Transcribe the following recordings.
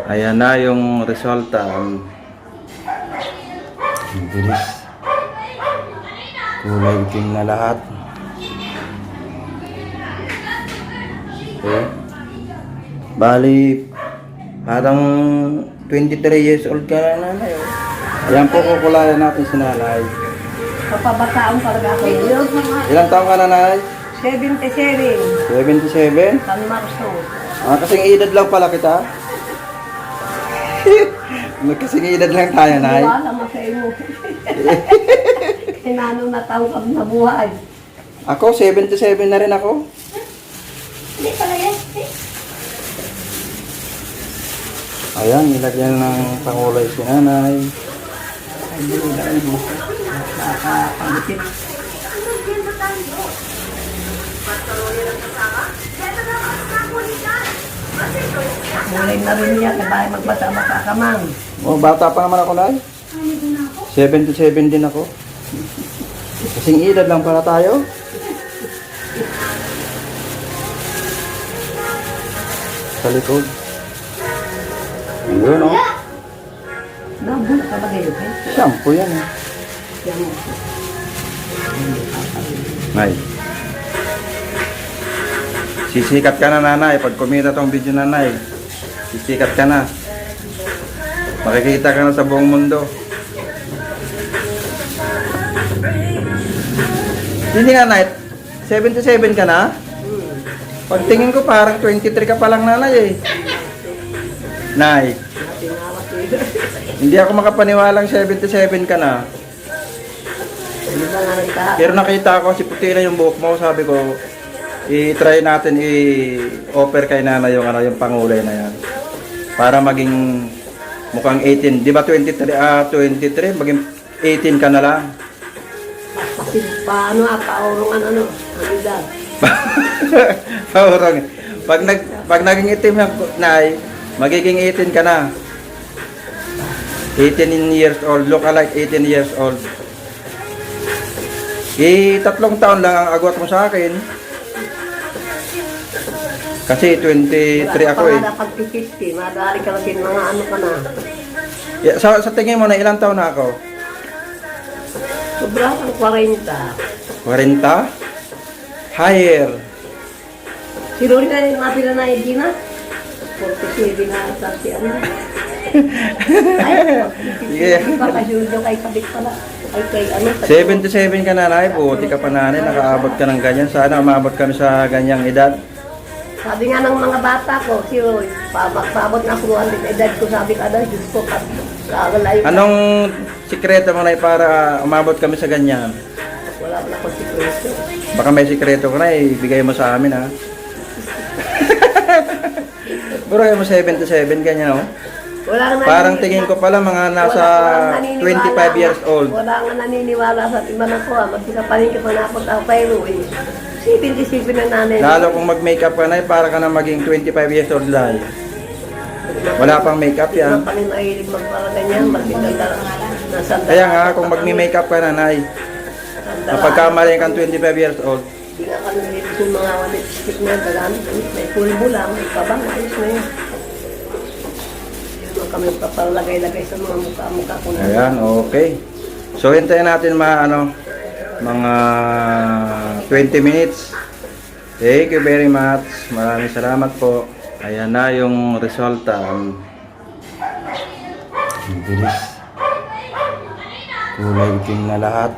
Ayan na yung resulta. Ang bilis. Kulay itim na lahat. Okay. Bali, parang 23 years old ka na, nanay. Ayan po, kukulayan natin si nanay. Kapabataon talaga ako. Ilang taong ka na, nanay? 77. 77? San Marso. Kasing edad lang pala kita. Kasing edad lang tayo, nay. Wala mo sa iyo. Kinanong na taong kami na buhay. Ako, 77 na rin ako. Hindi pala yan. Ayan, nilagyan ng pangulay si nanay. Ay, dinudaan mo. Nakakapagitip. Mulay na rin niya. Nabahay magbasa-basa ka man. Oh, bata pa naman ako, nay. 77 din ako. Kasing edad lang pala tayo. Sa likod. Ayun, oh. Nabula ka ba kayo? Shampoo yan, eh. Nay. Sisikat ka na, nanay. Pag kumita tong video, nanay. Sisikat ka na. Makikita ka na sa buong mundo. Hindi nga, Nay. 77 ka na? Pagtingin ko parang 23 ka pa lang, nanay, eh. Nay. Hindi ako makapaniwalang 77 ka na. Pero nakita ko si puti na yung buhok mo, sabi ko, i-try natin i-offer kay nanay yung yung pangulay na yan. Para maging mukhang 18. Di ba 23, maging 18 ka na lang. Kasi paano paurungan ano? Ang edad. Paurong. Pag naging itim yung nay, magiging 18 ka na. 18 years old, look alike 18 years old. 3 taon lang ang agwat mo sa akin. Kasi 23 ako, eh. Para pag 50, madali ka lang mga ano ka na. Yeah, sa tingin mo na ilang taon na ako? Sobra kang 40. 40? Higher. Si Rory ka rin mapila na hindi na. 47 na sa siya na. Ay, Yeah. pagkasyudyo kay kabit pala. Ay, kay ano. 77 ka na, nay. Buti ka pa, nanay. Nakaabot ka ng ganyan. Sana umabot kami sa ganyang edad. Sabi nga ng mga bata ko, si Roy, paabot na ako ang edad ko, sabi ka daw, Diyos ko, kakalayo ka. Anong sikreto mo, nay, para umabot kami sa ganyan? Wala na akong sikreto. Baka may sikreto ka na, ibigay mo sa amin, ha? Bro, mo 77, ganyan, oh. Wala naman Parang tingin ko pala mga nasa 25 years old. Wala nga naniniwala sa iba na ko, magkikapaling ka pa na ako sa kay Roy. 77 na nanay. Lalo kung mag-makeup ka na, para ka na maging 25 years old lang. Wala pang makeup yan. Hindi kami mahilig magparaganyan, magkikita na sandala. Kaya nga, kung mag-makeup ka na, nay, kapag kamali kang 25 years old, Hindi nga kami nilipis yung mga lipstick na dalan. May pulbo lang, may kabang, ayos na yun. Huwag kami papalagay-lagay sa mga mukha-mukha ko na. ayan, okay. So, hintayin natin mga 20 minutes. Thank you very much. Maraming salamat po. Ayan na yung resulta. Ang bilis. Kulay itim na lahat.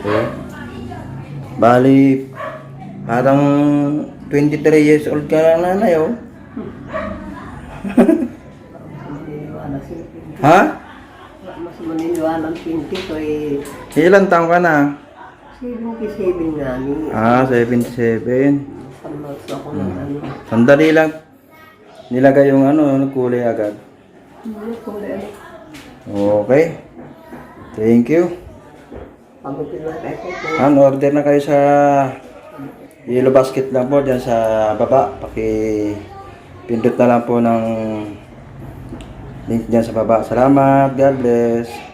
Okay. Bali, parang 23 years old ka lang, nanay, oh. Maniniwala sila. Ha? Mas maniniwala ang pinti ko eh. Ilan taong ka na? 77 nga ni. 77. Panlotso ako ng ano. Sandali lang. Nilagay yung kulay agad. Ano ko rin. Okay. Thank you. Pagutin na kayo. Order na kayo sa Yellow Basket lang po dyan sa baba. Pindot na lang po ng link dyan sa baba. Salamat. God bless.